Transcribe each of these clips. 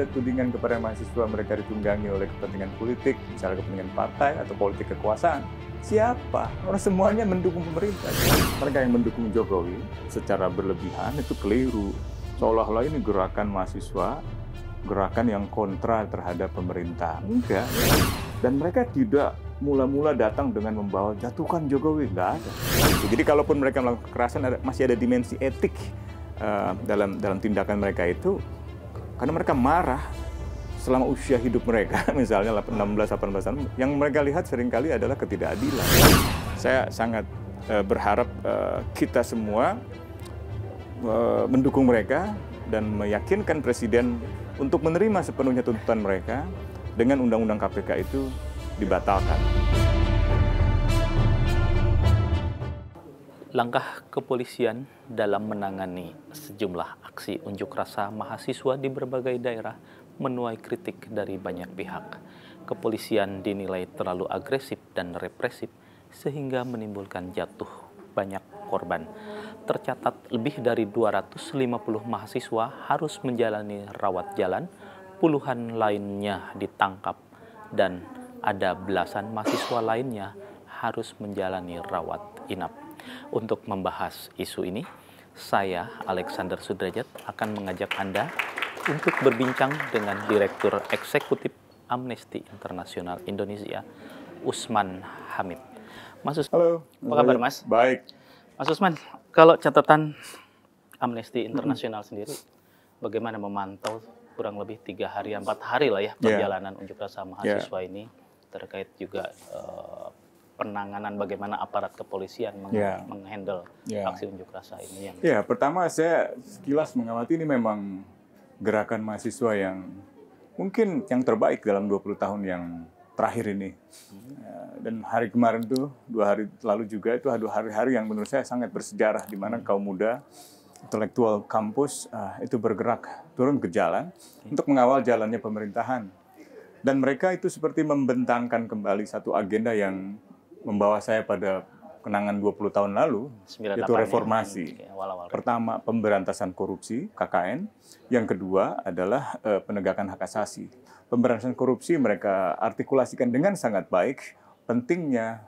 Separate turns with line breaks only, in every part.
ada tudingan kepada mahasiswa mereka ditunggangi oleh kepentingan politik, misalnya kepentingan partai atau politik kekuasaan, siapa? Orang semuanya mendukung pemerintah. Mereka yang mendukung Jokowi secara berlebihan itu keliru. Seolah-olah ini gerakan mahasiswa, gerakan yang kontra terhadap pemerintah. Enggak. Dan mereka tidak mula-mula datang dengan membawa jatuhkan Jokowi, enggak ada. Jadi kalaupun mereka melakukan kekerasan, masih ada dimensi etik dalam tindakan mereka itu, karena mereka marah selama usia hidup mereka, misalnya 16-18 tahun, yang mereka lihat seringkali adalah ketidakadilan. Saya sangat berharap kita semua mendukung mereka dan meyakinkan Presiden untuk menerima sepenuhnya tuntutan mereka dengan Undang-Undang KPK itu dibatalkan.
Langkah kepolisian dalam menangani sejumlah aksi unjuk rasa mahasiswa di berbagai daerah menuai kritik dari banyak pihak. Kepolisian dinilai terlalu agresif dan represif sehingga menimbulkan jatuh banyak korban. Tercatat lebih dari 250 mahasiswa harus menjalani rawat jalan, puluhan lainnya ditangkap, dan ada belasan mahasiswa lainnya harus menjalani rawat inap. Untuk membahas isu ini, saya, Alexander Sudrajat, akan mengajak Anda untuk berbincang dengan Direktur Eksekutif Amnesty International Indonesia, Usman Hamid. Mas Usman,
halo,
apa kabar Mas?
Baik.
Mas Usman, kalau catatan Amnesty International sendiri, bagaimana memantau kurang lebih 3 hari, 4 hari lah ya perjalanan unjuk rasa mahasiswa ini, terkait juga penanganan bagaimana aparat kepolisian menghandle aksi unjuk rasa ini?
Pertama saya sekilas mengamati ini memang gerakan mahasiswa yang mungkin yang terbaik dalam 20 tahun yang terakhir ini. Dan hari kemarin tuh, 2 hari lalu juga itu ada hari-hari yang menurut saya sangat bersejarah di mana kaum muda intelektual kampus itu bergerak turun ke jalan untuk mengawal jalannya pemerintahan. Dan mereka itu seperti membentangkan kembali satu agenda yang membawa saya pada kenangan 20 tahun lalu, yaitu reformasi. Pertama, pemberantasan korupsi, KKN. Yang kedua adalah penegakan hak asasi. Pemberantasan korupsi mereka artikulasikan dengan sangat baik pentingnya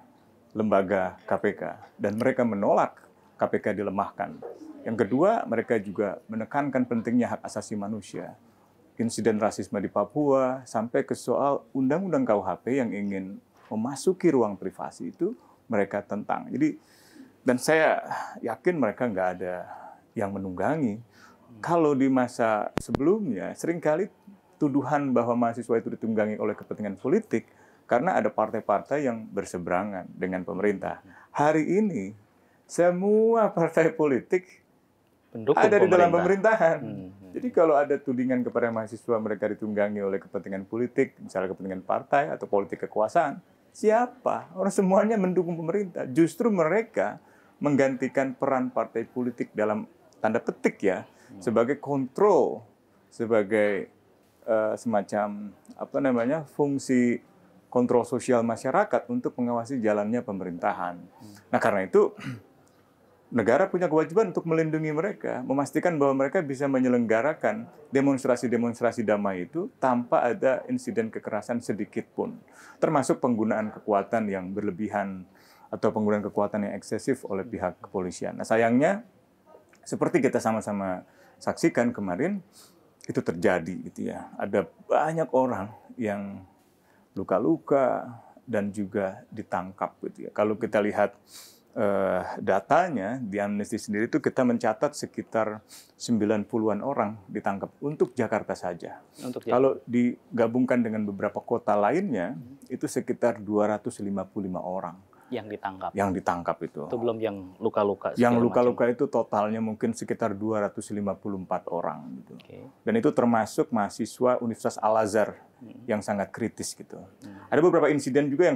lembaga KPK. Dan mereka menolak KPK dilemahkan. Yang kedua, mereka juga menekankan pentingnya hak asasi manusia. Insiden rasisme di Papua, sampai ke soal Undang-Undang KUHP yang ingin memasuki ruang privasi itu mereka tentang. Jadi, dan saya yakin mereka nggak ada yang menunggangi. Kalau di masa sebelumnya, seringkali tuduhan bahwa mahasiswa itu ditunggangi oleh kepentingan politik karena ada partai-partai yang berseberangan dengan pemerintah. Hari ini, semua partai politik ada di dalam pemerintahan. Jadi kalau ada tudingan kepada mahasiswa mereka ditunggangi oleh kepentingan politik, misalnya kepentingan partai atau politik kekuasaan, siapa? Orang semuanya mendukung pemerintah. Justru mereka menggantikan peran partai politik dalam tanda petik sebagai kontrol, sebagai semacam fungsi kontrol sosial masyarakat untuk mengawasi jalannya pemerintahan. Nah, karena itu negara punya kewajiban untuk melindungi mereka, memastikan bahwa mereka bisa menyelenggarakan demonstrasi-demonstrasi damai itu tanpa ada insiden kekerasan sedikit pun. Termasuk penggunaan kekuatan yang berlebihan atau penggunaan kekuatan yang eksesif oleh pihak kepolisian. Nah, sayangnya, seperti kita sama-sama saksikan kemarin, itu terjadi gitu ya. Ada banyak orang yang luka-luka dan juga ditangkap gitu ya. Kalau kita lihat datanya di Amnesty sendiri itu kita mencatat sekitar 90-an orang ditangkap untuk Jakarta saja. Kalau digabungkan dengan beberapa kota lainnya itu sekitar 255 orang yang ditangkap itu.
Itu belum yang luka-luka.
Yang luka-luka itu totalnya mungkin sekitar 254 orang gitu. Dan itu termasuk mahasiswa Universitas Al-Azhar yang sangat kritis gitu. Ada beberapa insiden juga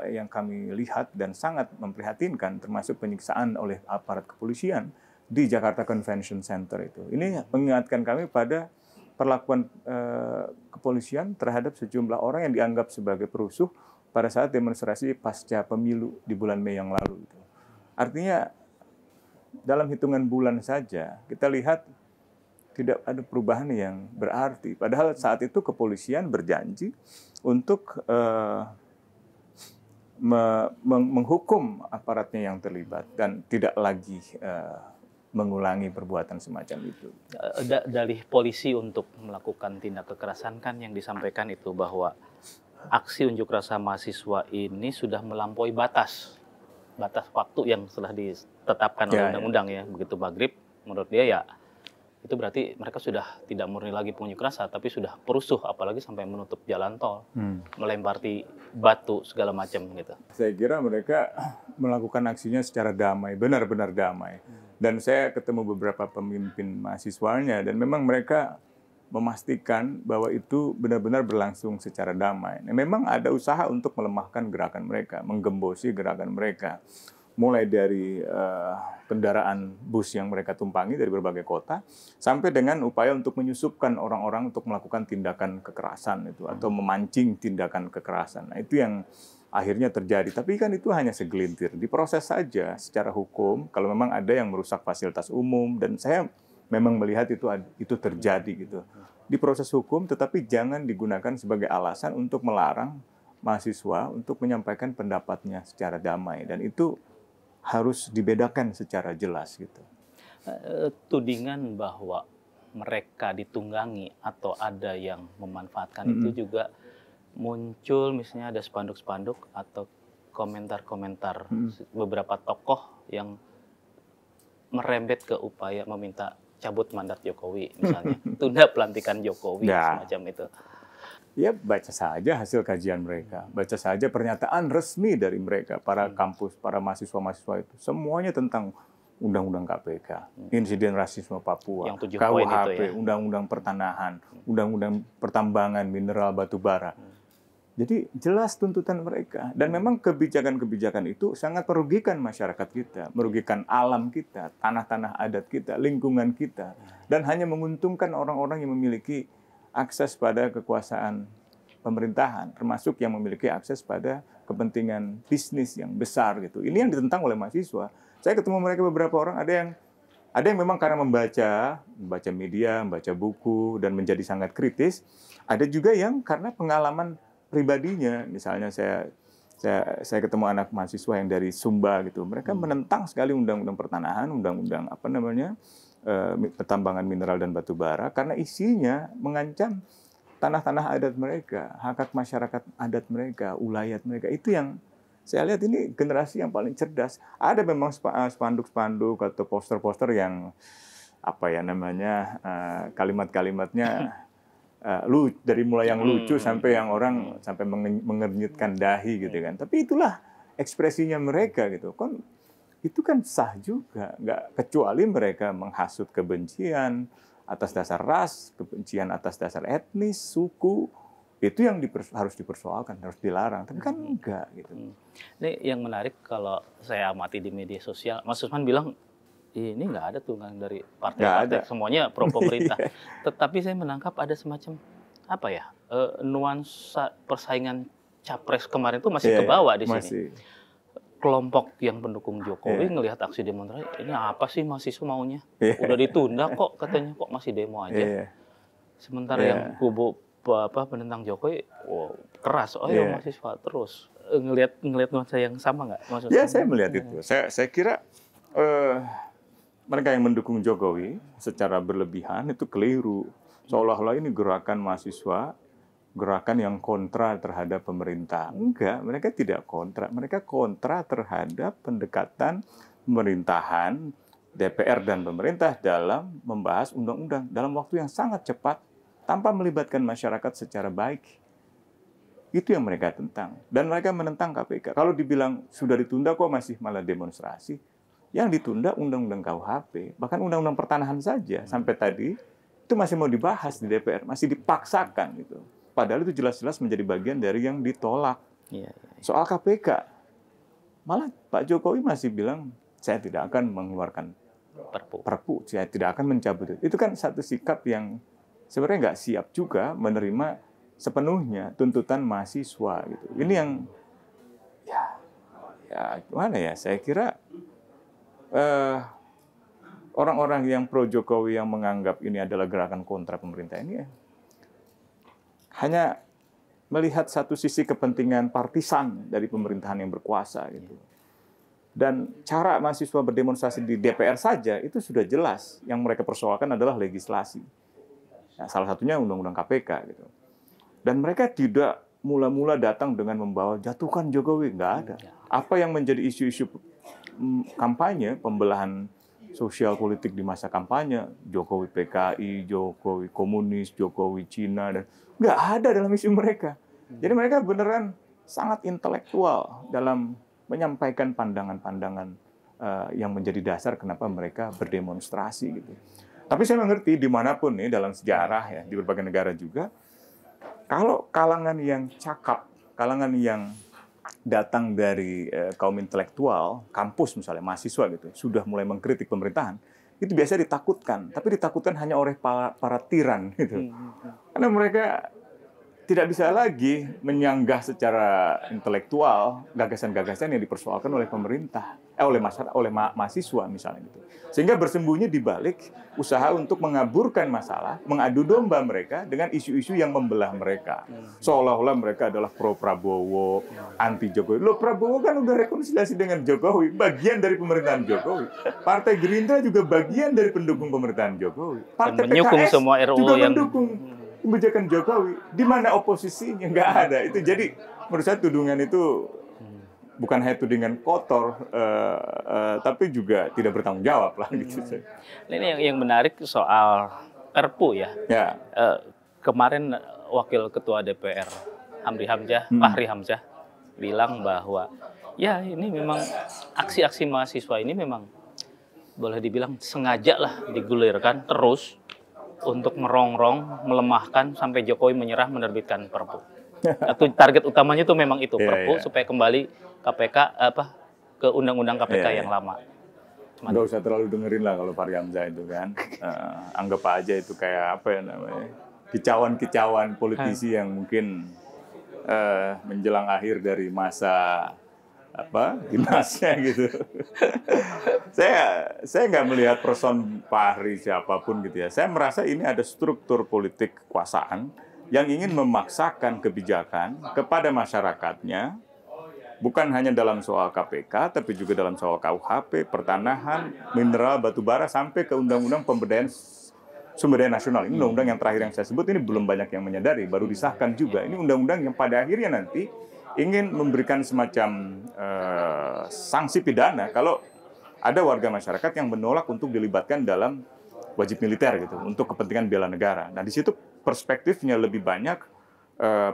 yang kami lihat dan sangat memprihatinkan, termasuk penyiksaan oleh aparat kepolisian di Jakarta Convention Center itu. Ini mengingatkan kami pada perlakuan kepolisian terhadap sejumlah orang yang dianggap sebagai perusuh pada saat demonstrasi pasca pemilu di bulan Mei yang lalu itu. Artinya dalam hitungan bulan saja kita lihat tidak ada perubahan yang berarti. Padahal saat itu kepolisian berjanji untuk menghukum aparatnya yang terlibat dan tidak lagi mengulangi perbuatan semacam itu.
Dalih polisi untuk melakukan tindak kekerasan kan yang disampaikan itu bahwa aksi unjuk rasa mahasiswa ini sudah melampaui batas waktu yang telah ditetapkan oleh undang-undang ya. Begitu maghrib, menurut dia ya itu berarti mereka sudah tidak murni lagi pengunjuk rasa, tapi sudah perusuh, apalagi sampai menutup jalan tol, melempari batu segala macam gitu.
Saya kira mereka melakukan aksinya secara damai, benar-benar damai. Dan saya ketemu beberapa pemimpin mahasiswanya, dan memang mereka memastikan bahwa itu benar-benar berlangsung secara damai. Nah, memang ada usaha untuk melemahkan gerakan mereka, menggembosi gerakan mereka. Mulai dari kendaraan bus yang mereka tumpangi dari berbagai kota, sampai dengan upaya untuk menyusupkan orang-orang untuk melakukan tindakan kekerasan itu, atau memancing tindakan kekerasan. Nah, itu yang akhirnya terjadi. Tapi kan itu hanya segelintir. Diproses saja secara hukum, kalau memang ada yang merusak fasilitas umum, dan saya memang melihat itu terjadi gitu. Diproses hukum, tetapi jangan digunakan sebagai alasan untuk melarang mahasiswa untuk menyampaikan pendapatnya secara damai. Dan itu harus dibedakan secara jelas gitu.
Tudingan bahwa mereka ditunggangi atau ada yang memanfaatkan itu juga muncul, misalnya ada spanduk-spanduk atau komentar-komentar beberapa tokoh yang merembet ke upaya meminta cabut mandat Jokowi, misalnya tunda pelantikan Jokowi, semacam itu.
Ya, baca saja hasil kajian mereka, baca saja pernyataan resmi dari mereka, para kampus, para mahasiswa-mahasiswa itu. Semuanya tentang Undang-Undang KPK, insiden rasisme Papua, KUHP, Undang-Undang Pertanahan, Undang-Undang Pertambangan Mineral Batubara. Jadi jelas tuntutan mereka. Dan memang kebijakan-kebijakan itu sangat merugikan masyarakat kita, merugikan alam kita, tanah-tanah adat kita, lingkungan kita. Dan hanya menguntungkan orang-orang yang memiliki akses pada kekuasaan pemerintahan, termasuk yang memiliki akses pada kepentingan bisnis yang besar gitu. Ini yang ditentang oleh mahasiswa. Saya ketemu mereka beberapa orang, ada yang memang karena membaca media, membaca buku dan menjadi sangat kritis. Ada juga yang karena pengalaman pribadinya. Misalnya saya ketemu anak mahasiswa yang dari Sumba gitu. Mereka menentang sekali Undang-Undang Pertanahan, Undang-Undang pertambangan mineral dan batu bara, karena isinya mengancam tanah-tanah adat mereka, hak-hak masyarakat adat mereka, ulayat mereka. Itu yang saya lihat ini generasi yang paling cerdas. Ada memang spanduk-spanduk atau poster-poster yang kalimat-kalimatnya dari mulai yang lucu sampai yang orang sampai mengernyitkan dahi gitu kan. Tapi itulah ekspresinya mereka gitu. Itu kan sah juga, nggak kecuali mereka menghasut kebencian atas dasar ras, kebencian atas dasar etnis, suku, itu yang harus dipersoalkan, harus dilarang. Tapi kan enggak gitu.
Ini yang menarik kalau saya amati di media sosial, Mas Usman bilang ini nggak ada tunggang dari partai-partai, semuanya pro pemerintah. Tetapi saya menangkap ada semacam nuansa persaingan capres kemarin itu masih kebawa di sini. Kelompok yang pendukung Jokowi ngelihat aksi demonstrasi, ini apa sih mahasiswa maunya? Udah ditunda kok, katanya kok masih demo aja. Sementara yang kubu penentang Jokowi, keras, mahasiswa terus. Ngelihat nuansa yang sama nggak?
Ya, saya melihat itu. Saya kira mereka yang mendukung Jokowi secara berlebihan itu keliru. Seolah-olah ini gerakan mahasiswa, gerakan yang kontra terhadap pemerintah. Enggak, mereka tidak kontra. Mereka kontra terhadap pendekatan pemerintahan, DPR dan pemerintah dalam membahas undang-undang dalam waktu yang sangat cepat tanpa melibatkan masyarakat secara baik. Itu yang mereka tentang. Dan mereka menentang KPK. Kalau dibilang sudah ditunda kok masih malah demonstrasi. Yang ditunda undang-undang KUHP, bahkan undang-undang pertanahan saja sampai tadi itu masih mau dibahas di DPR, masih dipaksakan gitu. Padahal itu jelas-jelas menjadi bagian dari yang ditolak. Soal KPK, malah Pak Jokowi masih bilang, saya tidak akan mengeluarkan perpu, saya tidak akan mencabut itu. Itu kan satu sikap yang sebenarnya nggak siap juga menerima sepenuhnya tuntutan mahasiswa. Gitu. Ini yang, ya gimana ya, saya kira orang-orang yang pro Jokowi yang menganggap ini adalah gerakan kontra pemerintah ini hanya melihat satu sisi kepentingan partisan dari pemerintahan yang berkuasa gitu. Dan cara mahasiswa berdemonstrasi di DPR saja itu sudah jelas, yang mereka persoalkan adalah legislasi. Nah, salah satunya undang-undang KPK gitu. Dan mereka tidak mula-mula datang dengan membawa jatuhkan Jokowi, nggak ada. Apa yang menjadi isu-isu kampanye, pembelahan sosial politik di masa kampanye, Jokowi PKI, Jokowi komunis, Jokowi Cina, dan nggak ada dalam isu mereka. Jadi mereka beneran sangat intelektual dalam menyampaikan pandangan-pandangan yang menjadi dasar kenapa mereka berdemonstrasi gitu. Tapi saya mengerti dimanapun nih dalam sejarah ya di berbagai negara juga, kalau kalangan yang cakap, kalangan yang datang dari kaum intelektual, kampus misalnya, mahasiswa gitu, sudah mulai mengkritik pemerintahan, itu biasa ditakutkan. Tapi ditakutkan hanya oleh para tiran gitu. Karena mereka tidak bisa lagi menyanggah secara intelektual gagasan-gagasan yang dipersoalkan oleh pemerintah, oleh masyarakat, oleh mahasiswa misalnya gitu. Sehingga bersembunyi di balik usaha untuk mengaburkan masalah, mengadu domba mereka dengan isu-isu yang membelah mereka. Seolah-olah mereka adalah pro Prabowo, anti Jokowi. Loh, Prabowo kan udah rekonsiliasi dengan Jokowi, bagian dari pemerintahan Jokowi. Partai Gerindra juga bagian dari pendukung pemerintahan Jokowi. Partai PKS
semua RUU
juga
yang
mendukung kebijakan Jokowi. Di mana oposisinya? Nggak ada. Itu jadi menurut saya tudingan itu bukan hanya tudingan kotor, tapi juga tidak bertanggung jawab lah gitu.
Ini yang menarik soal Perpu ya.
Ya.
Kemarin Wakil Ketua DPR Fahri Hamzah bilang bahwa ya ini memang aksi-aksi mahasiswa ini memang boleh dibilang sengaja lah digulirkan terus untuk merongrong, melemahkan sampai Jokowi menyerah menerbitkan Perpu. Atau target utamanya itu memang itu Perpu supaya kembali KPK ke undang-undang KPK yang lama.
Nggak usah terlalu dengerin lah kalau Fahri Hamzah itu kan. Anggap aja itu kayak apa ya namanya, kicauan-kicauan politisi yang mungkin menjelang akhir dari masa dinasnya gitu. Saya nggak melihat person Fahri siapapun gitu ya. Saya merasa ini ada struktur politik kekuasaan yang ingin memaksakan kebijakan kepada masyarakatnya, bukan hanya dalam soal KPK, tapi juga dalam soal KUHP, pertanahan, mineral, batubara, sampai ke Undang-Undang Pemberdayaan Sumber Daya Nasional. Ini undang-undang yang terakhir yang saya sebut, ini belum banyak yang menyadari, baru disahkan juga. Ini undang-undang yang pada akhirnya nanti ingin memberikan semacam sanksi pidana kalau ada warga masyarakat yang menolak untuk dilibatkan dalam wajib militer gitu, untuk kepentingan bela negara. Nah, di situ perspektifnya lebih banyak,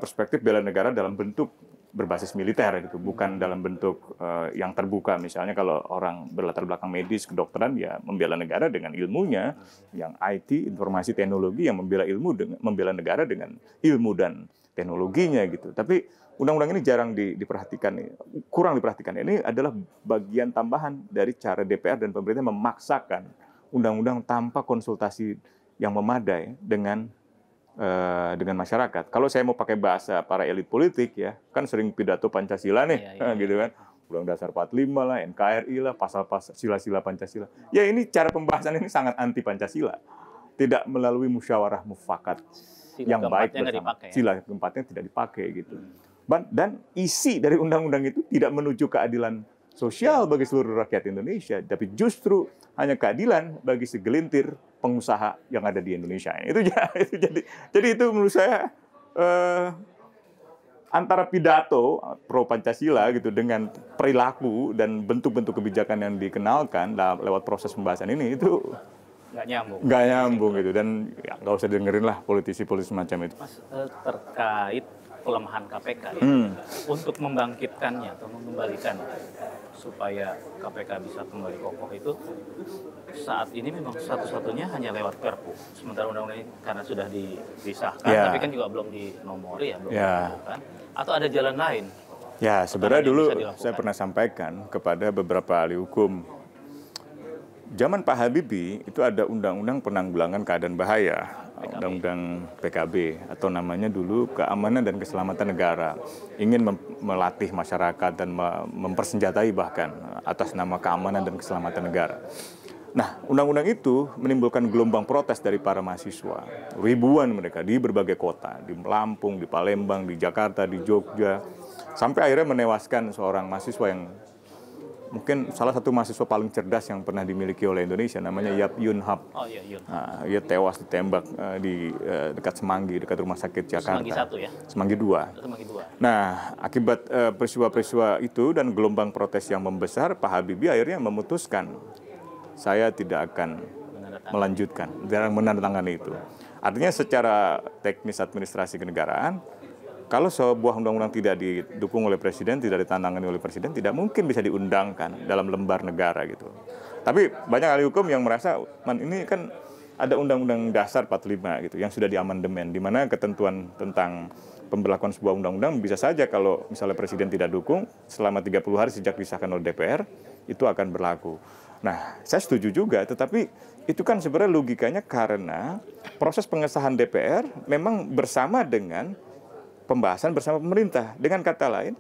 perspektif bela negara dalam bentuk berbasis militer gitu, bukan dalam bentuk yang terbuka. Misalnya kalau orang berlatar belakang medis, kedokteran, ya membela negara dengan ilmunya, yang IT, informasi teknologi, yang membela negara dengan ilmu dan teknologinya gitu. Tapi undang-undang ini jarang diperhatikan, kurang diperhatikan. Ini adalah bagian tambahan dari cara DPR dan pemerintah memaksakan undang-undang tanpa konsultasi yang memadai dengan masyarakat. Kalau saya mau pakai bahasa para elit politik ya, kan sering pidato Pancasila nih, gitu kan. Undang Dasar 45 lah, NKRI lah, pasal-pasal sila-sila Pancasila. Ya ini cara pembahasan ini sangat anti Pancasila. Tidak melalui musyawarah mufakat yang baik bersama. Sila keempatnya tidak dipakai gitu. Dan isi dari undang-undang itu tidak menuju keadilan sosial bagi seluruh rakyat Indonesia, tapi justru hanya keadilan bagi segelintir pengusaha yang ada di Indonesia. Jadi itu menurut saya antara pidato pro Pancasila gitu dengan perilaku dan bentuk-bentuk kebijakan yang dikenalkan lewat proses pembahasan ini itu nggak nyambung gitu, dan ya, nggak usah dengerin lah politisi-politisi semacam itu.
Mas, terkait pelemahan KPK untuk membangkitkannya atau mengembalikan supaya KPK bisa kembali kokoh itu saat ini memang satu-satunya hanya lewat Perpu. Sementara undang-undang ini karena sudah disahkan, tapi kan juga belum dinomori belum dilakukan. Atau ada jalan lain?
Ya, sebenarnya dulu saya pernah sampaikan kepada beberapa ahli hukum. Zaman Pak Habibie itu ada undang-undang penanggulangan keadaan bahaya, undang-undang PKB, atau namanya dulu keamanan dan keselamatan negara. Ingin melatih masyarakat dan mempersenjatai bahkan atas nama keamanan dan keselamatan negara. Nah, undang-undang itu menimbulkan gelombang protes dari para mahasiswa. Ribuan mereka di berbagai kota, di Lampung, di Palembang, di Jakarta, di Jogja. Sampai akhirnya menewaskan seorang mahasiswa yang mungkin salah satu mahasiswa paling cerdas yang pernah dimiliki oleh Indonesia, namanya Yap Yun Hap.
Oh iya, Yun.
Nah, ia tewas ditembak di dekat Semanggi, dekat rumah sakit Jakarta.
Semanggi 1 ya?
Semanggi 2.
Semanggi 2.
Nah, akibat peristiwa-peristiwa itu dan gelombang protes yang membesar, Pak Habibie akhirnya memutuskan, saya tidak akan melanjutkan, tidak menandatangani itu. Artinya secara teknis administrasi kenegaraan, kalau sebuah undang-undang tidak didukung oleh presiden, tidak ditantangani oleh presiden, tidak mungkin bisa diundangkan dalam lembar negara gitu. Tapi banyak ahli hukum yang merasa, ini kan ada Undang-Undang Dasar 45 gitu, yang sudah diamandemen, di mana ketentuan tentang pemberlakuan sebuah undang-undang bisa saja kalau misalnya presiden tidak dukung, selama 30 hari sejak disahkan oleh DPR, itu akan berlaku. Nah, saya setuju juga, tetapi itu kan sebenarnya logikanya karena proses pengesahan DPR memang bersama dengan pembahasan bersama pemerintah. Dengan kata lain,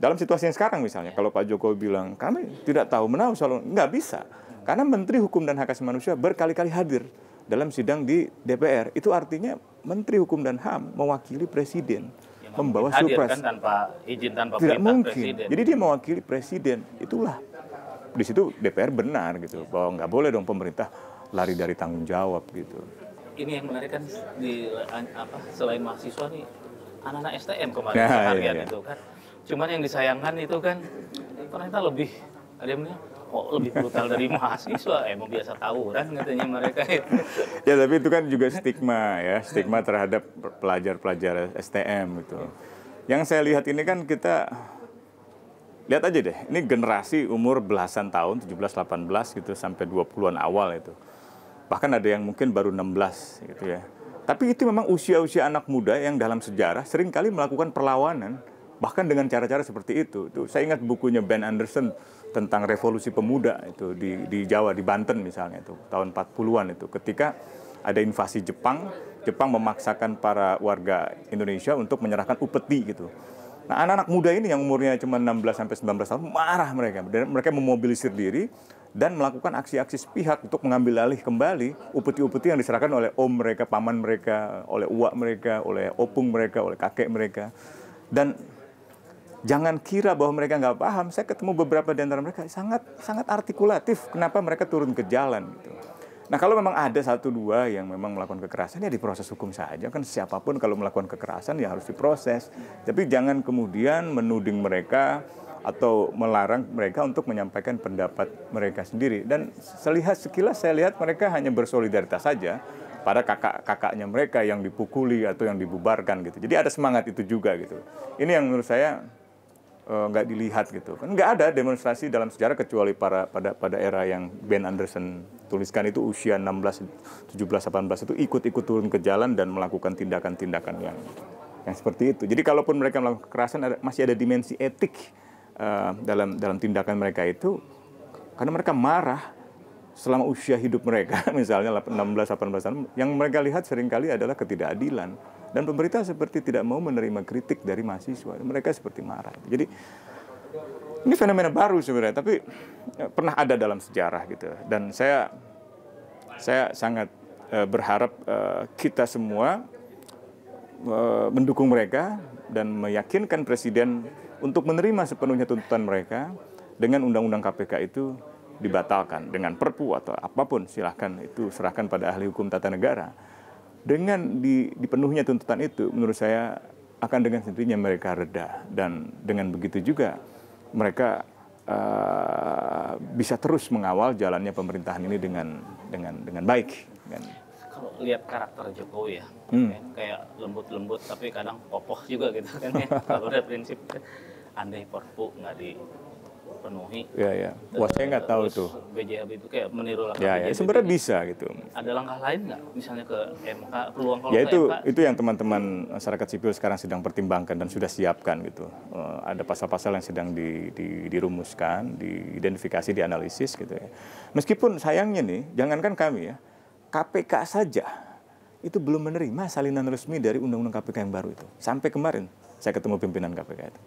dalam situasi yang sekarang misalnya, kalau Pak Jokowi bilang, kami tidak tahu menahu soal, nggak bisa. Karena Menteri Hukum dan Hak Asasi Manusia berkali-kali hadir dalam sidang di DPR. Itu artinya Menteri Hukum dan HAM mewakili Presiden. Membawa surprise.
Kan tanpa izin, tanpa
tidak
perintah
mungkin.
Presiden.
Jadi dia mewakili Presiden. Itulah. Di situ DPR benar gitu, bahwa nggak boleh dong pemerintah lari dari tanggung jawab gitu.
Ini yang menarik kan selain mahasiswa nih anak-anak STM kemarin
Nah,
seharian
iya.
itu kan. Cuman yang disayangkan itu kan ternyata lebih lebih brutal dari mahasiswa, emang biasa tawuran katanya mereka itu.
Ya tapi itu kan juga stigma ya, stigma terhadap pelajar-pelajar STM gitu. Yang saya lihat ini kan kita lihat aja deh, ini generasi umur belasan tahun, 17-18 gitu, sampai 20-an awal itu. Bahkan ada yang mungkin baru 16 gitu ya. Tapi itu memang usia-usia anak muda yang dalam sejarah seringkali melakukan perlawanan, bahkan dengan cara-cara seperti itu. Saya ingat bukunya Ben Anderson tentang revolusi pemuda itu di Jawa, di Banten misalnya itu, tahun 40-an itu. Ketika ada invasi Jepang, Jepang memaksakan para warga Indonesia untuk menyerahkan upeti gitu. Nah, anak-anak muda ini yang umurnya cuma 16-19 tahun, marah mereka. Dan mereka memobilisir diri dan melakukan aksi-aksi sepihak untuk mengambil alih kembali upeti-upeti yang diserahkan oleh om mereka, paman mereka, oleh uak mereka, oleh opung mereka, oleh kakek mereka. Dan jangan kira bahwa mereka nggak paham. Saya ketemu beberapa di antara mereka sangat artikulatif kenapa mereka turun ke jalan gitu. Nah, kalau memang ada 1-2 yang memang melakukan kekerasan, ya diproses hukum saja. Kan siapapun kalau melakukan kekerasan ya harus diproses. Tapi jangan kemudian menuding mereka atau melarang mereka untuk menyampaikan pendapat mereka sendiri. Dan sekilas saya lihat mereka hanya bersolidaritas saja pada kakak-kakaknya mereka yang dipukuli atau yang dibubarkan gitu. Jadi ada semangat itu juga gitu. Ini yang menurut saya nggak dilihat gitu. Kan nggak ada demonstrasi dalam sejarah kecuali pada era yang Ben Anderson tuliskan itu, usia 16, 17, 18 itu ikut turun ke jalan dan melakukan tindakan-tindakan yang seperti itu. Jadi kalaupun mereka melakukan kekerasan masih ada dimensi etik dalam tindakan mereka itu, karena mereka marah selama usia hidup mereka, misalnya 16-18 tahun, yang mereka lihat seringkali adalah ketidakadilan. Dan pemerintah seperti tidak mau menerima kritik dari mahasiswa. Mereka seperti marah. Jadi ini fenomena baru sebenarnya, tapi pernah ada dalam sejarah gitu. Dan saya sangat berharap kita semua mendukung mereka dan meyakinkan Presiden untuk menerima sepenuhnya tuntutan mereka dengan Undang-Undang KPK itu dibatalkan dengan Perpu atau apapun, silahkan itu serahkan pada ahli hukum tata negara. Dengan dipenuhnya tuntutan itu, menurut saya akan dengan sendirinya mereka reda, dan dengan begitu juga mereka bisa terus mengawal jalannya pemerintahan ini dengan baik.
Kalau lihat karakter Jokowi ya, kayak lembut-lembut tapi kadang kokoh juga gitu kan ya. Kalau ada prinsip andai Perpu nggak dipenuhi.
Ya. Wah, saya nggak tahu tuh.
BJ Habibie itu kayak meniru langkah
Ya, sebenarnya bisa gitu.
Ada langkah lain nggak? Misalnya ke MK, peluang kalau
ya
ke MK?
itu yang teman-teman masyarakat sipil sekarang sedang pertimbangkan dan sudah siapkan gitu. Ada pasal-pasal yang sedang dirumuskan, diidentifikasi, dianalisis gitu ya. Meskipun sayangnya nih, jangankan kami ya, KPK saja itu belum menerima salinan resmi dari Undang-Undang KPK yang baru itu. Sampai kemarin saya ketemu pimpinan KPK itu.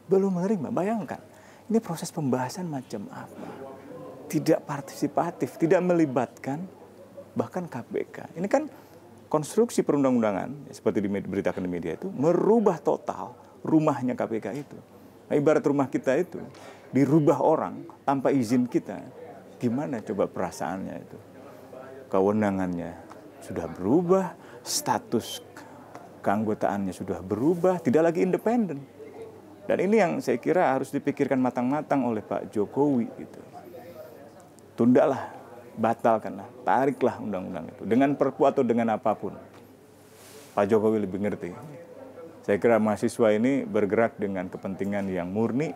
Belum menerima, bayangkan. Ini proses pembahasan macam apa? tidak partisipatif, tidak melibatkan bahkan KPK. Ini kan konstruksi perundang-undangan, seperti diberitakan di media itu, merubah total rumahnya KPK itu. Nah, ibarat rumah kita itu dirubah orang tanpa izin kita, gimana coba perasaannya itu? Kewenangannya sudah berubah, status keanggotaannya sudah berubah, tidak lagi independen. Dan ini yang saya kira harus dipikirkan matang-matang oleh Pak Jokowi gitu. Tundalah, batalkanlah, tariklah undang-undang itu dengan perpu atau dengan apapun. Pak Jokowi lebih ngerti. Saya kira mahasiswa ini bergerak dengan kepentingan yang murni,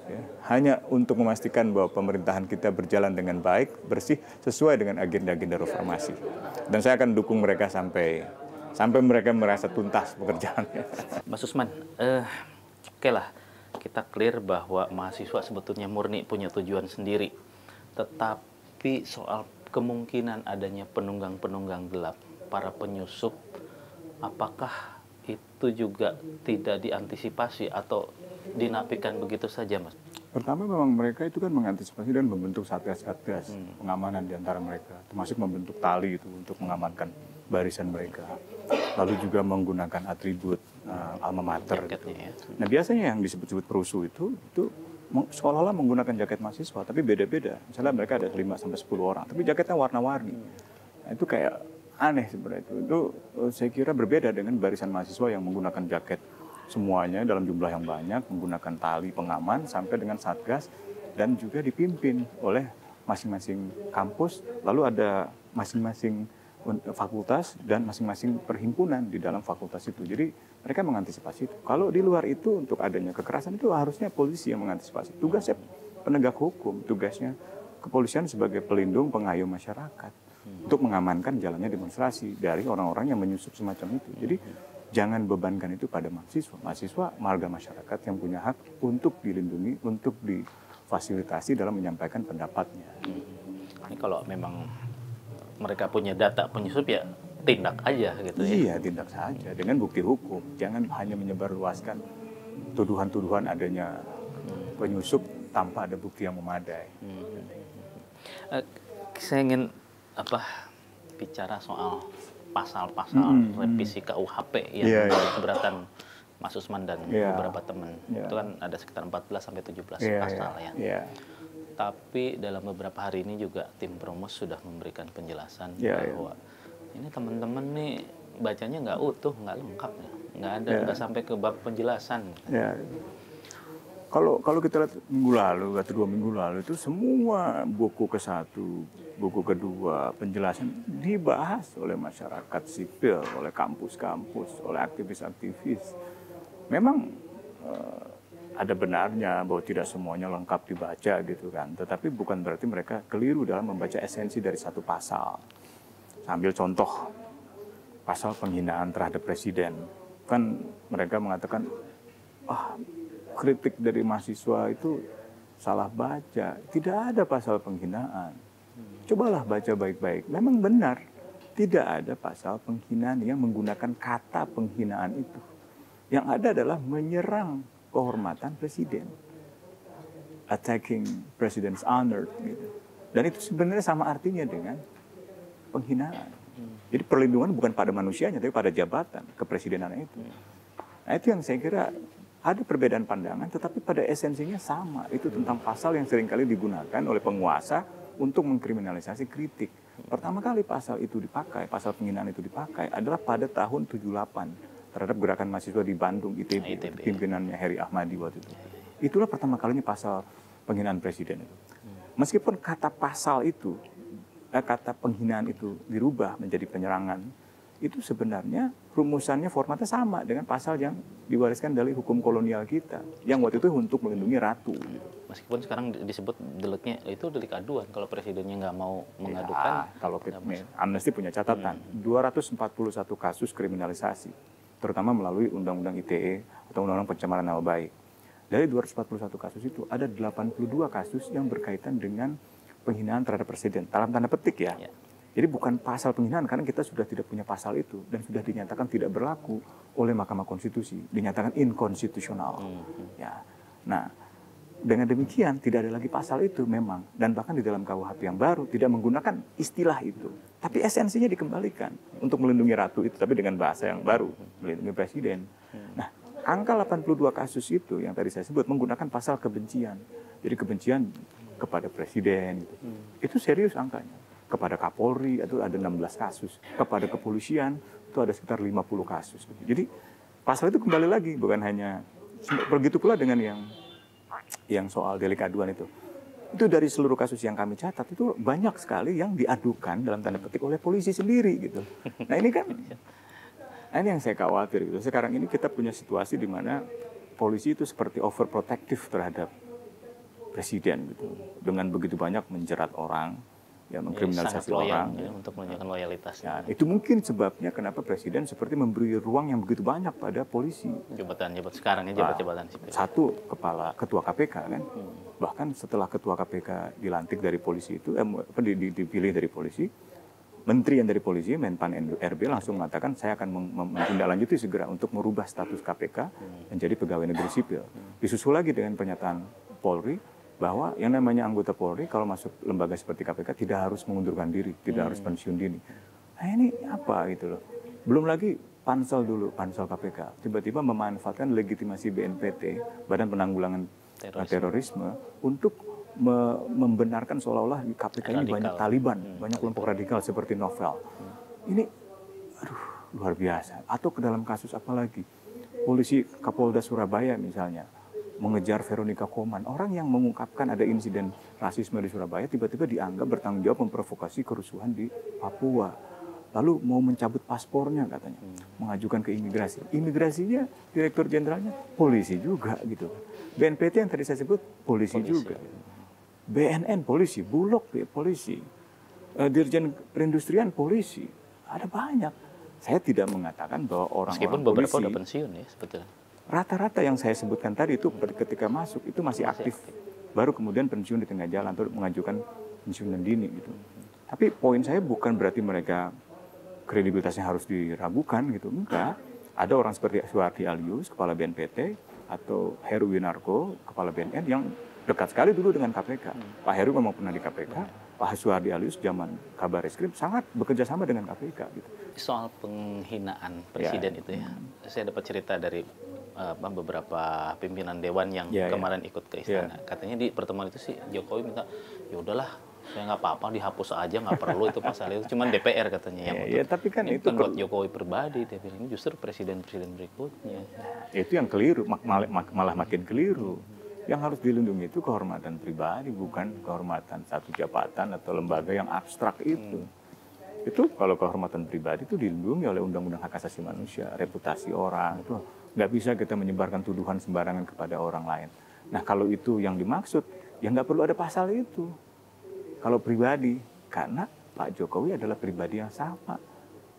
ya, hanya untuk memastikan bahwa pemerintahan kita berjalan dengan baik, bersih, sesuai dengan agenda-agenda reformasi. Dan saya akan dukung mereka sampai mereka merasa tuntas pekerjaannya.
Mas Usman, oke lah, kita clear bahwa mahasiswa sebetulnya murni punya tujuan sendiri. Tetapi soal kemungkinan adanya penunggang-penunggang gelap, para penyusup, apakah itu juga tidak diantisipasi atau dinafikan begitu saja, Mas?
Pertama memang mereka itu kan mengantisipasi dan membentuk satgas-satgas pengamanan di antara mereka, termasuk membentuk tali itu untuk mengamankan barisan mereka. Lalu juga menggunakan atribut alma mater. Gitu.
Ya.
Nah biasanya yang disebut-sebut perusuh itu seolah-olah menggunakan jaket mahasiswa, tapi beda-beda. Misalnya mereka ada 5-10 orang, tapi jaketnya warna-warni. Nah, itu kayak aneh sebenarnya itu. Itu saya kira berbeda dengan barisan mahasiswa yang menggunakan jaket semuanya dalam jumlah yang banyak, menggunakan tali pengaman sampai dengan satgas dan juga dipimpin oleh masing-masing kampus, lalu ada masing-masing fakultas dan masing-masing perhimpunan di dalam fakultas itu. Jadi mereka mengantisipasi itu. Kalau di luar itu untuk adanya kekerasan itu harusnya polisi yang mengantisipasi. Tugasnya penegak hukum, tugasnya kepolisian sebagai pelindung pengayom masyarakat untuk mengamankan jalannya demonstrasi dari orang-orang yang menyusup semacam itu. Jadi jangan bebankan itu pada mahasiswa. Mahasiswa marga masyarakat yang punya hak untuk dilindungi, untuk difasilitasi dalam menyampaikan pendapatnya.
Ini kalau memang mereka punya data penyusup ya tindak aja gitu ya.
Iya, tindak saja dengan bukti hukum. Jangan hanya menyebarluaskan tuduhan-tuduhan adanya penyusup tanpa ada bukti yang memadai.
Saya ingin bicara soal pasal-pasal revisi KUHP yang keberatan Mas Usman dan beberapa teman. Itu kan ada sekitar 14 sampai 17 pasal ya. Tapi dalam beberapa hari ini juga tim Promos sudah memberikan penjelasan bahwa ini teman-teman nih bacanya nggak utuh, nggak lengkap, nggak ada nggak sampai ke bab penjelasan.
Kalau kita lihat minggu lalu atau 2 minggu lalu itu semua buku ke-1, buku kedua, penjelasan dibahas oleh masyarakat sipil, oleh kampus-kampus, oleh aktivis-aktivis. Memang ada benarnya bahwa tidak semuanya lengkap dibaca gitu kan. Tetapi bukan berarti mereka keliru dalam membaca esensi dari satu pasal. Ambil contoh pasal penghinaan terhadap presiden. Kan mereka mengatakan, kritik dari mahasiswa itu salah baca. Tidak ada pasal penghinaan. Cobalah baca baik-baik. Memang benar, tidak ada pasal penghinaan yang menggunakan kata penghinaan itu. Yang ada adalah menyerang kehormatan presiden. Attacking president's honor. Gitu. Dan itu sebenarnya sama artinya dengan penghinaan. Jadi perlindungan bukan pada manusianya, tapi pada jabatan kepresidenan itu. Nah itu yang saya kira ada perbedaan pandangan, tetapi pada esensinya sama. Itu tentang pasal yang seringkali digunakan oleh penguasa untuk mengkriminalisasi kritik. Pertama kali pasal itu dipakai, pasal penghinaan itu dipakai adalah pada tahun 78 terhadap gerakan mahasiswa di Bandung, ITB. Pimpinannya Heri Ahmadi waktu itu. Itulah pertama kalinya pasal penghinaan presiden itu. Meskipun kata pasal itu, kata penghinaan itu dirubah menjadi penyerangan, itu sebenarnya rumusannya formatnya sama dengan pasal yang diwariskan dari hukum kolonial kita yang waktu itu untuk melindungi ratu. Gitu.
Meskipun sekarang disebut deliknya itu delik aduan kalau presidennya nggak mau mengadukan.
Kalau Amnesty punya catatan 241 kasus kriminalisasi, terutama melalui Undang-Undang ITE atau Undang-Undang Pencemaran Nama Baik. Dari 241 kasus itu ada 82 kasus yang berkaitan dengan penghinaan terhadap presiden. Dalam tanda petik ya. Jadi bukan pasal penghinaan karena kita sudah tidak punya pasal itu dan sudah dinyatakan tidak berlaku oleh Mahkamah Konstitusi, dinyatakan inkonstitusional. Ya. Nah, dengan demikian tidak ada lagi pasal itu memang, dan bahkan di dalam KUHP yang baru tidak menggunakan istilah itu, tapi esensinya dikembalikan untuk melindungi ratu itu, tapi dengan bahasa yang baru, melindungi presiden. Nah, angka 82 kasus itu yang tadi saya sebut menggunakan pasal kebencian, jadi kebencian kepada presiden itu serius angkanya. Kepada Kapolri itu ada 16 kasus, kepada kepolisian itu ada sekitar 50 kasus. Jadi pasal itu kembali lagi, bukan hanya begitu pula dengan yang soal delik aduan itu. Itu dari seluruh kasus yang kami catat itu banyak sekali yang diadukan dalam tanda petik oleh polisi sendiri gitu. Nah ini kan, ini yang saya khawatir gitu. Sekarang ini kita punya situasi di mana polisi itu seperti overprotective terhadap presiden gitu. Dengan begitu banyak menjerat orang, ya mengkriminalisasi orang
ya, untuk menunjukkan loyalitasnya.
Ya, itu mungkin sebabnya kenapa presiden seperti memberi ruang yang begitu banyak pada polisi.
Jabatan sekarang ya, jabatan sipil.
Satu ketua KPK kan, bahkan setelah ketua KPK dilantik dari polisi itu, dipilih dari polisi, menteri yang dari polisi, Menpan RB langsung mengatakan saya akan menindaklanjuti segera untuk merubah status KPK menjadi pegawai negeri sipil. Disusul lagi dengan pernyataan Polri bahwa yang namanya anggota Polri kalau masuk lembaga seperti KPK tidak harus mengundurkan diri, tidak harus pensiun dini. Nah ini apa gitu loh. Belum lagi pansel KPK, tiba-tiba memanfaatkan legitimasi BNPT, Badan Penanggulangan Terorisme, untuk membenarkan seolah-olah di KPK ini banyak Taliban, banyak kelompok radikal seperti novel. Ini luar biasa. Atau ke dalam kasus apa lagi? Polisi Kapolda Surabaya misalnya mengejar Veronica Koman. Orang yang mengungkapkan ada insiden rasisme di Surabaya tiba-tiba dianggap bertanggung jawab memprovokasi kerusuhan di Papua. Lalu mau mencabut paspornya katanya, mengajukan ke imigrasi. Imigrasinya, direktur jenderalnya polisi juga gitu. BNPT yang tadi saya sebut polisi juga. BNN polisi, Bulog polisi, Dirjen Perindustrian polisi. Ada banyak. Saya tidak mengatakan bahwa orang-orang
meskipun beberapa udah pensiun ya sebetulnya.
Rata-rata yang saya sebutkan tadi itu ketika masuk itu masih aktif. Baru kemudian pensiun di tengah jalan atau mengajukan pensiunan dini gitu. Tapi poin saya bukan berarti mereka kredibilitasnya harus diragukan gitu. Enggak. Ada orang seperti Suhardi Alyus, kepala BNPT, atau Heru Winarko, kepala BNN yang dekat sekali dulu dengan KPK. Pak Heru memang pernah di KPK. Pak Suhardi Alyus zaman Kabar Eskrim sangat bekerja sama dengan KPK gitu.
Soal penghinaan presiden itu ya. Saya dapat cerita dari beberapa pimpinan dewan yang kemarin ikut ke istana. Katanya di pertemuan itu sih Jokowi minta, ya udahlah, saya nggak apa-apa, dihapus aja, nggak perlu itu pasal itu, cuman DPR katanya yang untuk.
Tapi kan
ini
itu
buat Jokowi pribadi, tapi ini justru presiden-presiden berikutnya.
Itu yang keliru, malah makin keliru. Yang harus dilindungi itu kehormatan pribadi, bukan kehormatan satu jabatan atau lembaga yang abstrak itu. Itu kalau kehormatan pribadi itu dilindungi oleh Undang-Undang Hak Asasi Manusia, reputasi orang itu nggak bisa kita menyebarkan tuduhan sembarangan kepada orang lain. Nah kalau itu yang dimaksud, ya nggak perlu ada pasal itu. Kalau pribadi, karena Pak Jokowi adalah pribadi yang sama,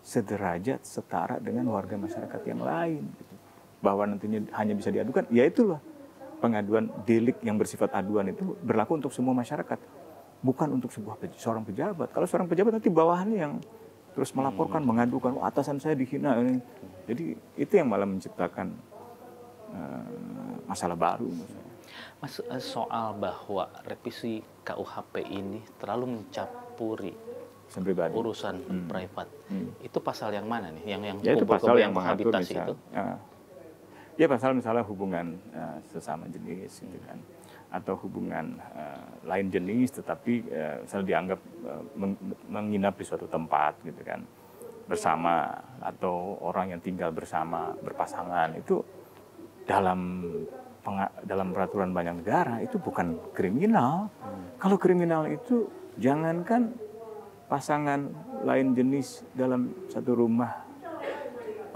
sederajat, setara dengan warga masyarakat yang lain. Bahwa nantinya hanya bisa diadukan, ya itulah pengaduan delik yang bersifat aduan itu berlaku untuk semua masyarakat. Bukan untuk seorang pejabat. Kalau seorang pejabat nanti bawahannya yang terus melaporkan, mengadukan, atasan saya dihina. Jadi itu yang malah menciptakan masalah baru.
Mas, soal bahwa revisi KUHP ini terlalu mencampuri urusan privat, itu pasal yang mana nih? Yang
itu pasal yang mengatur
itu?
Ya pasal misalnya hubungan sesama jenis, gitu kan, atau hubungan lain jenis, tetapi misalnya dianggap menginap di suatu tempat, gitu kan, bersama, atau orang yang tinggal bersama berpasangan itu dalam peraturan banyak negara itu bukan kriminal. Kalau kriminal itu jangankan pasangan lain jenis dalam satu rumah,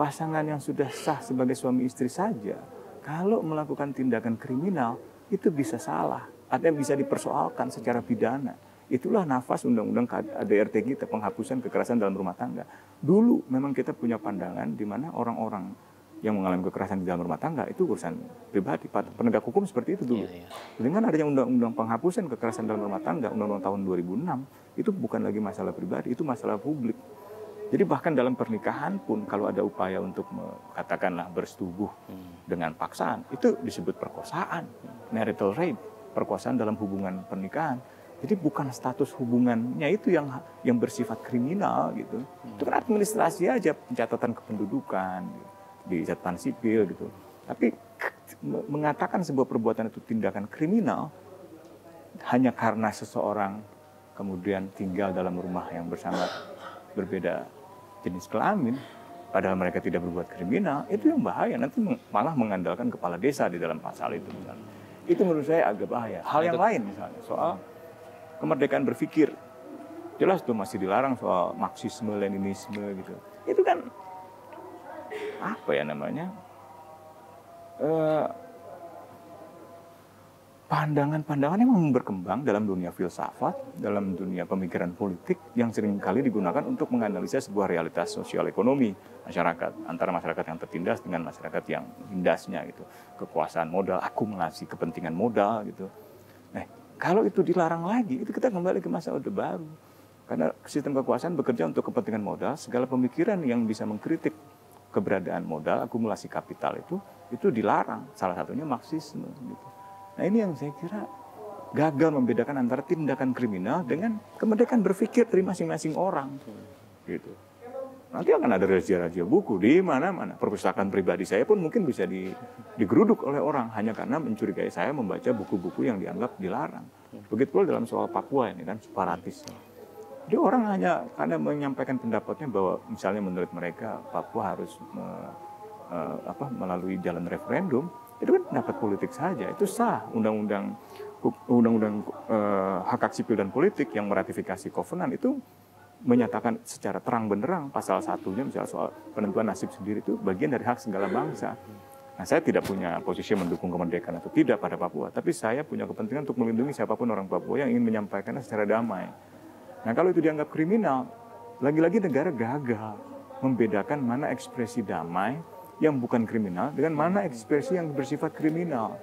pasangan yang sudah sah sebagai suami istri saja, kalau melakukan tindakan kriminal itu bisa salah, artinya bisa dipersoalkan secara pidana. Itulah nafas undang-undang KDRT kita, penghapusan kekerasan dalam rumah tangga. Dulu memang kita punya pandangan di mana orang-orang yang mengalami kekerasan di dalam rumah tangga itu urusan pribadi. Penegak hukum seperti itu dulu. Dengan adanya undang-undang penghapusan kekerasan dalam rumah tangga, undang-undang tahun 2006, itu bukan lagi masalah pribadi, itu masalah publik. Jadi bahkan dalam pernikahan pun kalau ada upaya untuk katakanlah bersetubuh dengan paksaan, itu disebut perkosaan, marital rape. perkosaan dalam hubungan pernikahan. Jadi bukan status hubungannya itu yang bersifat kriminal gitu. Itu kan administrasi aja, pencatatan kependudukan di catatan sipil gitu. Tapi mengatakan sebuah perbuatan itu tindakan kriminal hanya karena seseorang kemudian tinggal dalam rumah yang bersama berbeda jenis kelamin, padahal mereka tidak berbuat kriminal, itu yang bahaya. Nanti malah mengandalkan kepala desa di dalam pasal itu misalnya. Itu menurut saya agak bahaya. Hal yang lain misalnya soal kemerdekaan berpikir, jelas tuh masih dilarang soal Marxisme, Leninisme gitu. Itu kan apa ya namanya? Pandangan-pandangan yang berkembang dalam dunia filsafat, dalam dunia pemikiran politik yang seringkali digunakan untuk menganalisa sebuah realitas sosial ekonomi masyarakat, antara masyarakat yang tertindas dengan masyarakat yang tindasnya gitu. Kekuasaan modal, akumulasi kepentingan modal gitu. Nah, kalau itu dilarang lagi, itu kita kembali ke masa Orde Baru. Karena sistem kekuasaan bekerja untuk kepentingan modal, segala pemikiran yang bisa mengkritik keberadaan modal, akumulasi kapital itu dilarang. Salah satunya Marxisme gitu. Nah ini yang saya kira gagal membedakan antara tindakan kriminal dengan kemerdekaan berpikir dari masing-masing orang. Gitu. Nanti akan ada razia-razia buku di mana-mana. Perpustakaan pribadi saya pun mungkin bisa digeruduk oleh orang hanya karena mencurigai saya membaca buku-buku yang dianggap dilarang. Begitu pula dalam soal Papua ini kan separatis. Jadi orang hanya karena menyampaikan pendapatnya bahwa misalnya menurut mereka Papua harus melalui jalan referendum. Itu kan pendapat politik saja, itu sah. Undang-undang hak sipil dan politik yang meratifikasi Kovenan itu menyatakan secara terang benderang pasal satunya misalnya soal penentuan nasib sendiri itu bagian dari hak segala bangsa. Nah, saya tidak punya posisi mendukung kemerdekaan atau tidak pada Papua, tapi saya punya kepentingan untuk melindungi siapapun orang Papua yang ingin menyampaikannya secara damai. Nah, kalau itu dianggap kriminal, lagi-lagi negara gagal membedakan mana ekspresi damai yang bukan kriminal dengan mana ekspresi yang bersifat kriminal.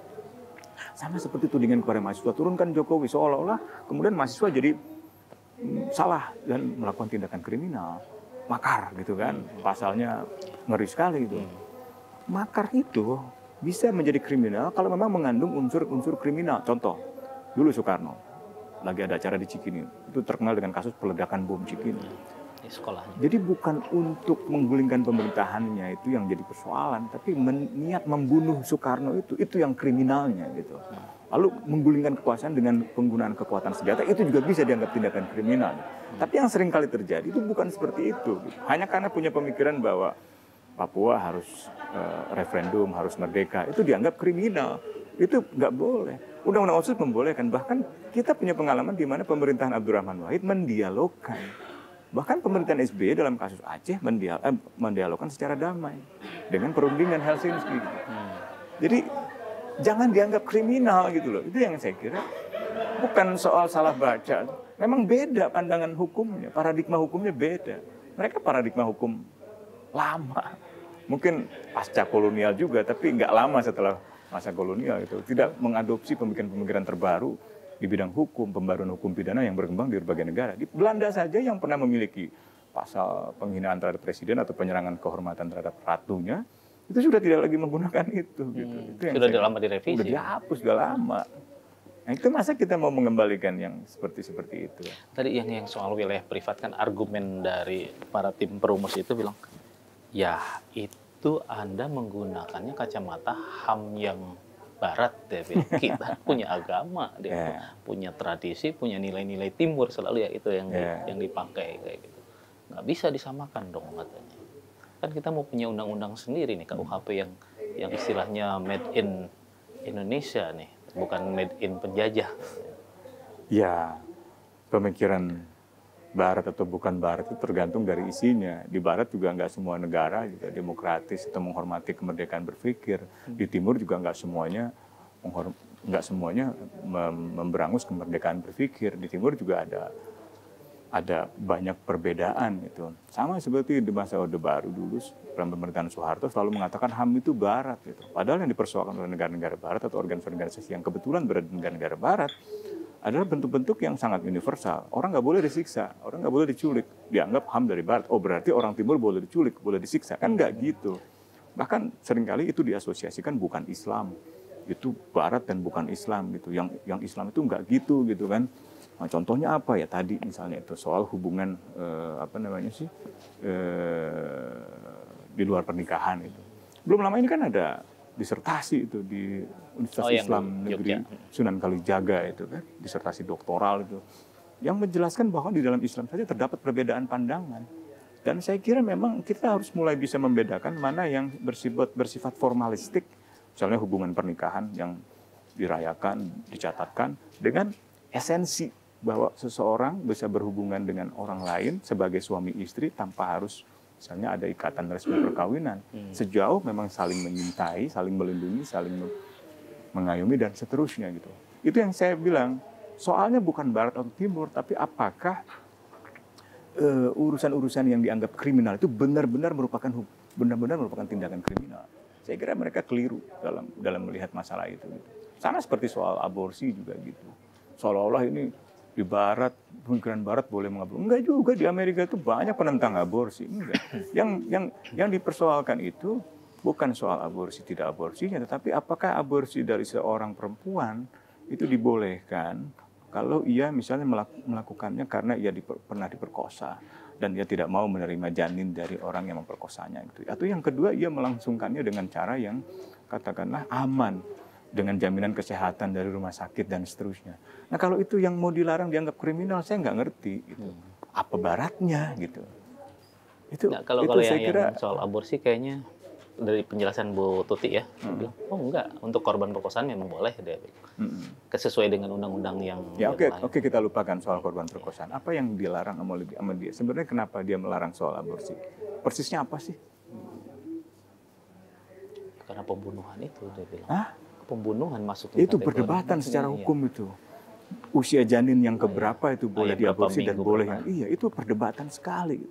Sama seperti tudingan kepada mahasiswa, turunkan Jokowi seolah-olah kemudian mahasiswa jadi salah dan melakukan tindakan kriminal. Makar gitu kan, pasalnya ngeri sekali itu. Makar itu bisa menjadi kriminal kalau memang mengandung unsur-unsur kriminal. Contoh, dulu Soekarno lagi ada acara di Cikini, itu terkenal dengan kasus peledakan bom Cikini.
Di sekolahnya.
Jadi bukan untuk menggulingkan pemerintahannya itu yang jadi persoalan, tapi niat membunuh Soekarno itu yang kriminalnya gitu. Lalu menggulingkan kekuasaan dengan penggunaan kekuatan senjata itu juga bisa dianggap tindakan kriminal. Tapi yang sering kali terjadi itu bukan seperti itu. Gitu. Hanya karena punya pemikiran bahwa Papua harus referendum, harus merdeka, itu dianggap kriminal. Itu nggak boleh. Undang-undang Otsus membolehkan. Bahkan kita punya pengalaman di mana pemerintahan Abdurrahman Wahid mendialogkan. Bahkan pemerintahan SBY dalam kasus Aceh mendialogkan secara damai dengan perundingan Helsinki. Jadi jangan dianggap kriminal gitu loh. Itu yang saya kira bukan soal salah baca. Memang beda pandangan hukumnya, paradigma hukumnya beda. Mereka paradigma hukum lama. Mungkin pasca kolonial juga, tapi nggak lama setelah masa kolonial itu. Tidak mengadopsi pemikiran-pemikiran terbaru di bidang hukum, pembaruan hukum pidana yang berkembang di berbagai negara. Di Belanda saja yang pernah memiliki pasal penghinaan terhadap presiden atau penyerangan kehormatan terhadap ratunya, itu sudah tidak lagi menggunakan itu. Gitu. Itu yang
sudah lama direvisi.
Sudah dihapus, sudah lama. Nah, itu masa kita mau mengembalikan yang seperti itu.
Tadi yang soal wilayah privat kan argumen dari para tim perumus itu bilang, ya itu Anda menggunakannya kacamata HAM yang Barat ya, kita punya agama, dia punya tradisi, punya nilai-nilai timur selalu ya itu yang dipakai kayak gitu. Nggak bisa disamakan dong katanya. Kan kita mau punya undang-undang sendiri nih KUHP yang istilahnya made in Indonesia nih, bukan made in penjajah.
Ya, pemikiran Barat atau bukan Barat itu tergantung dari isinya. Di Barat juga nggak semua negara juga demokratis atau menghormati kemerdekaan berpikir. Di Timur juga nggak semuanya memberangus kemerdekaan berpikir. Di Timur juga ada banyak perbedaan itu. Sama seperti di masa Orde Baru dulu, pemerintahan Soeharto selalu mengatakan HAM itu Barat. Gitu. Padahal yang dipersoalkan oleh negara-negara Barat atau organisasi yang kebetulan berada di negara-negara Barat adalah bentuk-bentuk yang sangat universal. Orang nggak boleh disiksa, orang nggak boleh diculik. Dianggap HAM dari Barat. Oh berarti orang Timur boleh diculik, boleh disiksa. Kan nggak gitu. Bahkan seringkali itu diasosiasikan bukan Islam. itu Barat dan bukan Islam gitu. Yang Islam itu nggak gitu kan. Nah, contohnya apa ya tadi misalnya itu soal hubungan di luar pernikahan itu. Belum lama ini kan ada disertasi itu di Universitas Islam Negeri Sunan Kalijaga itu kan, disertasi doktoral itu, yang menjelaskan bahwa di dalam Islam saja terdapat perbedaan pandangan. Dan saya kira memang kita harus mulai bisa membedakan mana yang bersifat formalistik, misalnya hubungan pernikahan yang dirayakan, dicatatkan, dengan esensi bahwa seseorang bisa berhubungan dengan orang lain sebagai suami istri tanpa harus misalnya ada ikatan resmi perkawinan. Sejauh memang saling menyintai, saling melindungi, saling mengayomi dan seterusnya gitu. Itu yang saya bilang, soalnya bukan Barat atau Timur, tapi apakah urusan-urusan yang dianggap kriminal itu benar-benar merupakan tindakan kriminal. Saya kira mereka keliru dalam melihat masalah itu. Gitu. Sama seperti soal aborsi juga gitu. Seolah-olah ini di Barat, pemikiran Barat boleh mengaborsi. Enggak juga, di Amerika itu banyak penentang aborsi. Enggak. Yang dipersoalkan itu bukan soal aborsi tidak aborsinya, tetapi apakah aborsi dari seorang perempuan itu dibolehkan kalau ia misalnya melakukannya karena ia pernah diperkosa dan ia tidak mau menerima janin dari orang yang memperkosanya gitu. Atau yang kedua, ia melangsungkannya dengan cara yang katakanlah aman, dengan jaminan kesehatan dari rumah sakit dan seterusnya. Nah kalau itu yang mau dilarang dianggap kriminal, saya nggak ngerti gitu. Apa baratnya gitu.
Nah, kalau yang soal aborsi kayaknya dari penjelasan Bu Tuti ya, bilang, oh enggak, untuk korban perkosaan memang boleh deh, sesuai dengan undang-undang yang
ya oke, kita lupakan soal korban perkosaan. Apa yang dilarang sama dia? Sebenarnya kenapa dia melarang soal aborsi? Persisnya apa sih?
Karena pembunuhan itu dia bilang.
Hah?
Pembunuhan masuk
itu perdebatan secara hukum itu. Usia janin yang keberapa itu boleh diaborsi dan boleh yang itu perdebatan sekali.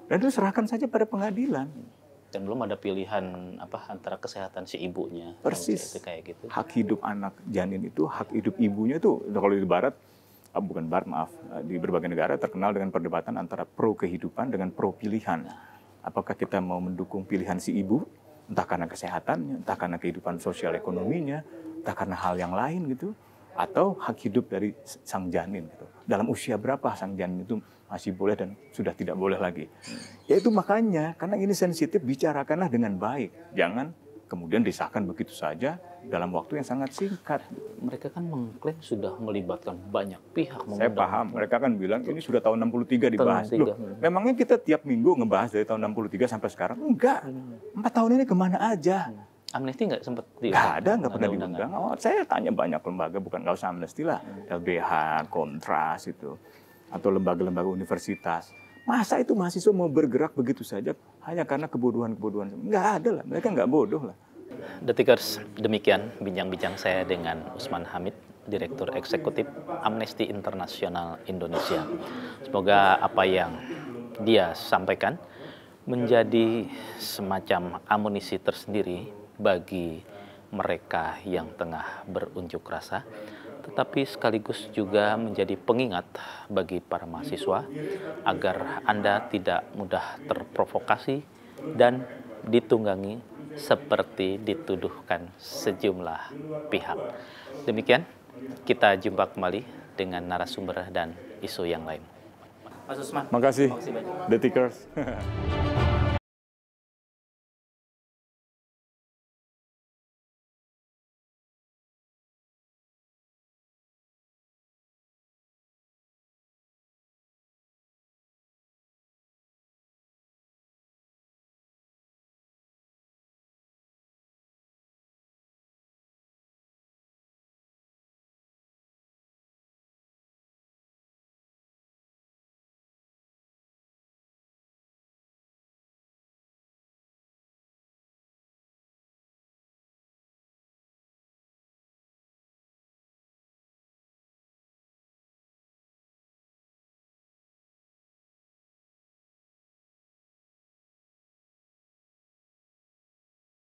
Dan itu serahkan saja pada pengadilan.
Dan belum ada pilihan antara kesehatan si ibunya.
Persis.
Kayak gitu.
Hak hidup anak janin itu, hak hidup ibunya itu kalau di Barat, bukan Barat maaf, di berbagai negara terkenal dengan perdebatan antara pro kehidupan dengan pro pilihan. Apakah kita mau mendukung pilihan si ibu, entah karena kesehatannya, entah karena kehidupan sosial ekonominya, entah karena hal yang lain gitu, atau hak hidup dari sang janin gitu. Dalam usia berapa sang janin itu masih boleh dan sudah tidak boleh lagi. Ya itu makanya, karena ini sensitif, bicarakanlah dengan baik. Jangan kemudian disahkan begitu saja dalam waktu yang sangat singkat.
Mereka kan mengklaim sudah melibatkan banyak pihak.
Saya paham, mereka kan bilang ini sudah tahun 63 dibahas. Loh, memangnya kita tiap minggu ngebahas dari tahun 63 sampai sekarang? Enggak, 4 tahun ini kemana aja?
Amnesti nggak sempat
nggak pernah diundang. Oh, saya tanya banyak lembaga, bukan nggak usah amnesti lah. LBH, Kontras itu. Atau lembaga-lembaga universitas. Masa itu mahasiswa mau bergerak begitu saja hanya karena kebodohan-kebodohan? Nggak ada lah, mereka nggak bodoh lah.
Detikers, demikian bincang-bincang saya dengan Usman Hamid, Direktur Eksekutif Amnesty International Indonesia. Semoga apa yang dia sampaikan menjadi semacam amunisi tersendiri bagi mereka yang tengah berunjuk rasa, tetapi sekaligus juga menjadi pengingat bagi para mahasiswa agar Anda tidak mudah terprovokasi dan ditunggangi seperti dituduhkan sejumlah pihak. Demikian, kita jumpa kembali dengan narasumber dan isu yang lain.
Mas Usman, makasih. Detikers.